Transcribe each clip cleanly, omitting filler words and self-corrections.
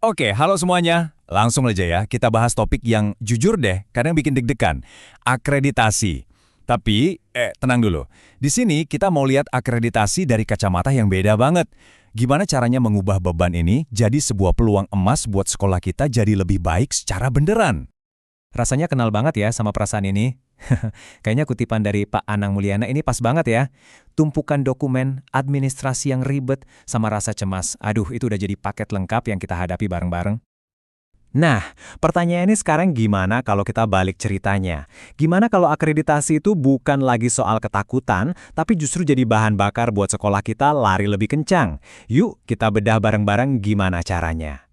Oke, halo semuanya. Langsung aja ya, kita bahas topik yang jujur deh, kadang bikin deg-degan. Akreditasi. Tapi, tenang dulu. Di sini kita mau lihat akreditasi dari kacamata yang beda banget. Gimana caranya mengubah beban ini jadi sebuah peluang emas buat sekolah kita jadi lebih baik secara beneran? Rasanya kenal banget ya sama perasaan ini. Kayaknya kutipan dari Pak Anang Mulyana ini pas banget ya. Tumpukan dokumen, administrasi yang ribet, sama rasa cemas. Aduh, itu udah jadi paket lengkap yang kita hadapi bareng-bareng. Nah, pertanyaannya sekarang gimana kalau kita balik ceritanya? Gimana kalau akreditasi itu bukan lagi soal ketakutan, tapi justru jadi bahan bakar buat sekolah kita lari lebih kencang? Yuk, kita bedah bareng-bareng gimana caranya.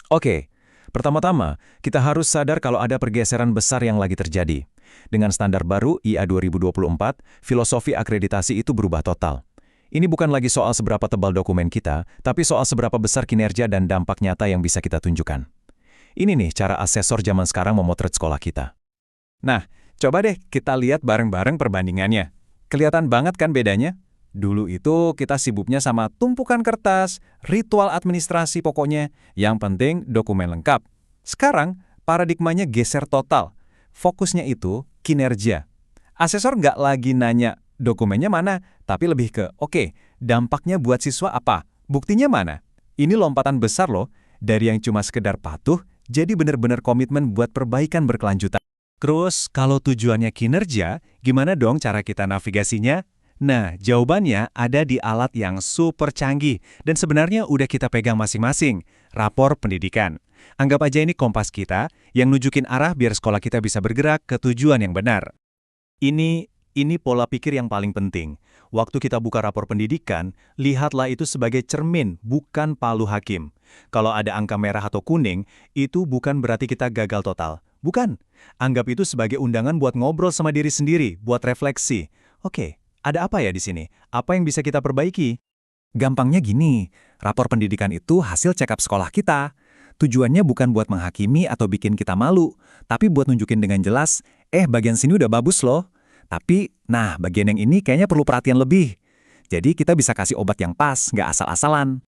Oke, pertama-tama, kita harus sadar kalau ada pergeseran besar yang lagi terjadi. Dengan standar baru IA 2024, filosofi akreditasi itu berubah total. Ini bukan lagi soal seberapa tebal dokumen kita, tapi soal seberapa besar kinerja dan dampak nyata yang bisa kita tunjukkan. Ini nih cara asesor zaman sekarang memotret sekolah kita. Nah, coba deh kita lihat bareng-bareng perbandingannya. Kelihatan banget kan bedanya? Dulu itu kita sibuknya sama tumpukan kertas, ritual administrasi pokoknya, yang penting dokumen lengkap. Sekarang, paradigmanya geser total. Fokusnya itu kinerja. Asesor nggak lagi nanya dokumennya mana, tapi lebih ke, oke, dampaknya buat siswa apa? Buktinya mana? Ini lompatan besar loh, dari yang cuma sekedar patuh, jadi benar-benar komitmen buat perbaikan berkelanjutan. Terus, kalau tujuannya kinerja, gimana dong cara kita navigasinya? Nah, jawabannya ada di alat yang super canggih dan sebenarnya udah kita pegang masing-masing, rapor pendidikan. Anggap aja ini kompas kita yang nunjukin arah biar sekolah kita bisa bergerak ke tujuan yang benar. Ini pola pikir yang paling penting. Waktu kita buka rapor pendidikan, lihatlah itu sebagai cermin, bukan palu hakim. Kalau ada angka merah atau kuning, itu bukan berarti kita gagal total. Bukan. Anggap itu sebagai undangan buat ngobrol sama diri sendiri, buat refleksi. Oke. Ada apa ya di sini? Apa yang bisa kita perbaiki? Gampangnya gini, rapor pendidikan itu hasil check-up sekolah kita. Tujuannya bukan buat menghakimi atau bikin kita malu, tapi buat nunjukin dengan jelas, bagian sini udah bagus loh. Tapi, bagian yang ini kayaknya perlu perhatian lebih. Jadi kita bisa kasih obat yang pas, nggak asal-asalan.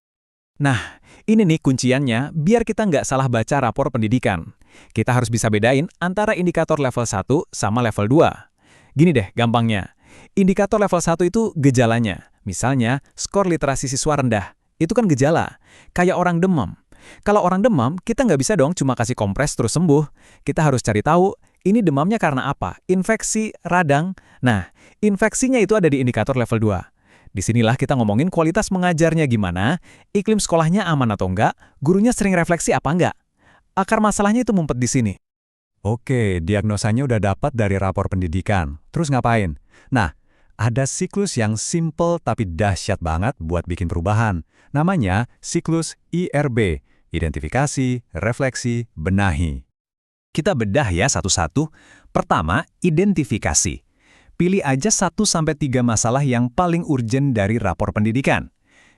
Nah, ini nih kunciannya, biar kita nggak salah baca rapor pendidikan. Kita harus bisa bedain antara indikator level 1 sama level 2. Gini deh gampangnya. Indikator level 1 itu gejalanya. Misalnya, skor literasi siswa rendah. Itu kan gejala. Kayak orang demam. Kalau orang demam, kita nggak bisa dong cuma kasih kompres terus sembuh. Kita harus cari tahu, ini demamnya karena apa? Infeksi, radang. Nah, infeksinya itu ada di indikator level 2. Disinilah kita ngomongin kualitas mengajarnya gimana, iklim sekolahnya aman atau enggak, gurunya sering refleksi apa enggak. Akar masalahnya itu mumpet di sini. Oke, diagnosanya udah dapat dari rapor pendidikan. Terus ngapain? Nah, ada siklus yang simple tapi dahsyat banget buat bikin perubahan. Namanya siklus IRB, identifikasi, refleksi, benahi. Kita bedah ya satu-satu. Pertama, identifikasi. Pilih aja 1-3 masalah yang paling urgent dari rapor pendidikan.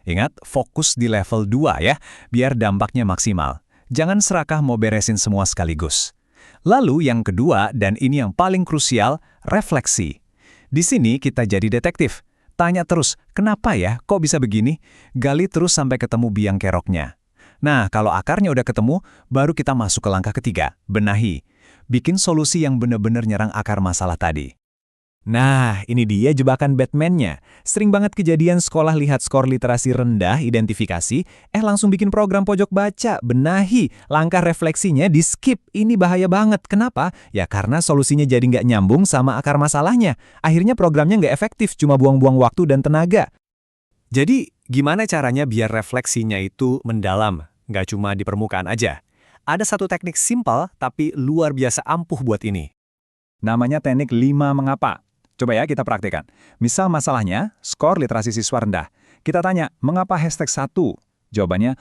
Ingat, fokus di level 2 ya, biar dampaknya maksimal. Jangan serakah mau beresin semua sekaligus. Lalu yang kedua, dan ini yang paling krusial, refleksi. Di sini kita jadi detektif. Tanya terus, kenapa ya, kok bisa begini? Gali terus sampai ketemu biang keroknya. Nah, kalau akarnya udah ketemu, baru kita masuk ke langkah ketiga, benahi. Bikin solusi yang benar-benar nyerang akar masalah tadi. Nah, ini dia jebakan Batman-nya. Sering banget kejadian sekolah lihat skor literasi rendah, identifikasi, langsung bikin program pojok baca, benahi, langkah refleksinya di-skip. Ini bahaya banget. Kenapa? Ya karena solusinya jadi nggak nyambung sama akar masalahnya. Akhirnya programnya nggak efektif, cuma buang-buang waktu dan tenaga. Jadi, gimana caranya biar refleksinya itu mendalam, nggak cuma di permukaan aja? Ada satu teknik simpel, tapi luar biasa ampuh buat ini. Namanya teknik 5 mengapa. Coba ya kita praktikkan. Misal masalahnya, skor literasi siswa rendah. Kita tanya, mengapa hashtag 1? Jawabannya,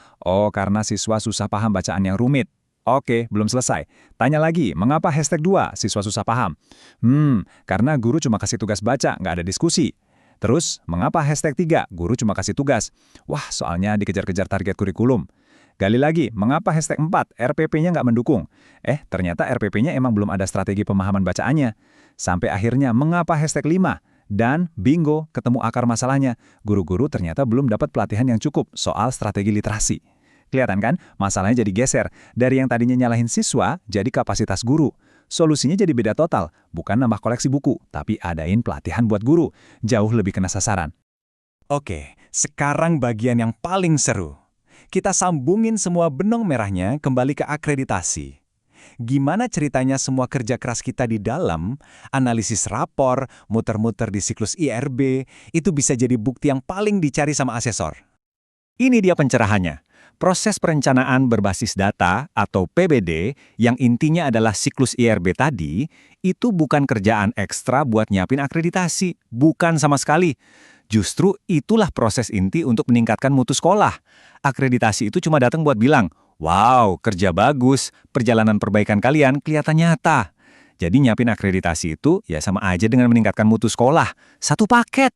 karena siswa susah paham bacaan yang rumit. Oke, belum selesai. Tanya lagi, mengapa hashtag 2? Siswa susah paham. Karena guru cuma kasih tugas baca, nggak ada diskusi. Terus, mengapa hashtag 3? Guru cuma kasih tugas. Wah, soalnya dikejar-kejar target kurikulum. Gali lagi, mengapa hashtag 4? RPP-nya nggak mendukung. Ternyata RPP-nya emang belum ada strategi pemahaman bacaannya. Sampai akhirnya, mengapa hashtag 5? Dan bingo, ketemu akar masalahnya. Guru-guru ternyata belum dapat pelatihan yang cukup soal strategi literasi. Kelihatan kan? Masalahnya jadi geser. Dari yang tadinya nyalahin siswa, jadi kapasitas guru. Solusinya jadi beda total. Bukan nambah koleksi buku, tapi adain pelatihan buat guru. Jauh lebih kena sasaran. Oke, sekarang bagian yang paling seru. Kita sambungin semua benang merahnya kembali ke akreditasi. Gimana ceritanya semua kerja keras kita di dalam, analisis rapor, muter-muter di siklus IRB, itu bisa jadi bukti yang paling dicari sama asesor. Ini dia pencerahannya. Proses perencanaan berbasis data atau PBD yang intinya adalah siklus IRB tadi, itu bukan kerjaan ekstra buat nyiapin akreditasi. Bukan sama sekali. Justru itulah proses inti untuk meningkatkan mutu sekolah. Akreditasi itu cuma datang buat bilang, wow, kerja bagus, perjalanan perbaikan kalian kelihatan nyata. Jadi nyiapin akreditasi itu ya sama aja dengan meningkatkan mutu sekolah. Satu paket.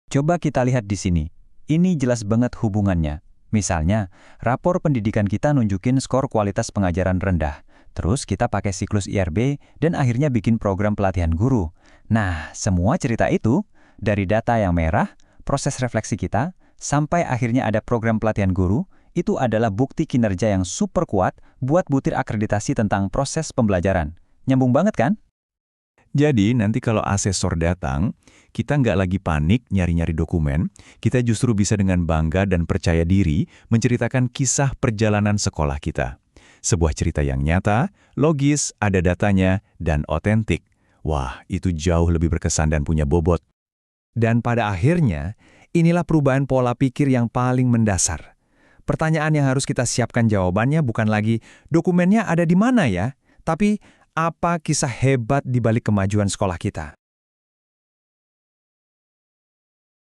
Coba kita lihat di sini. Ini jelas banget hubungannya. Misalnya, rapor pendidikan kita nunjukin skor kualitas pengajaran rendah. Terus kita pakai siklus IRB dan akhirnya bikin program pelatihan guru. Nah, semua cerita itu, dari data yang merah, proses refleksi kita, sampai akhirnya ada program pelatihan guru, itu adalah bukti kinerja yang super kuat buat butir akreditasi tentang proses pembelajaran. Nyambung banget kan? Jadi nanti kalau asesor datang, kita nggak lagi panik nyari-nyari dokumen, kita justru bisa dengan bangga dan percaya diri menceritakan kisah perjalanan sekolah kita. Sebuah cerita yang nyata, logis, ada datanya, dan otentik. Wah, itu jauh lebih berkesan dan punya bobot. Dan pada akhirnya, inilah perubahan pola pikir yang paling mendasar. Pertanyaan yang harus kita siapkan jawabannya bukan lagi dokumennya ada di mana ya, tapi apa kisah hebat di balik kemajuan sekolah kita.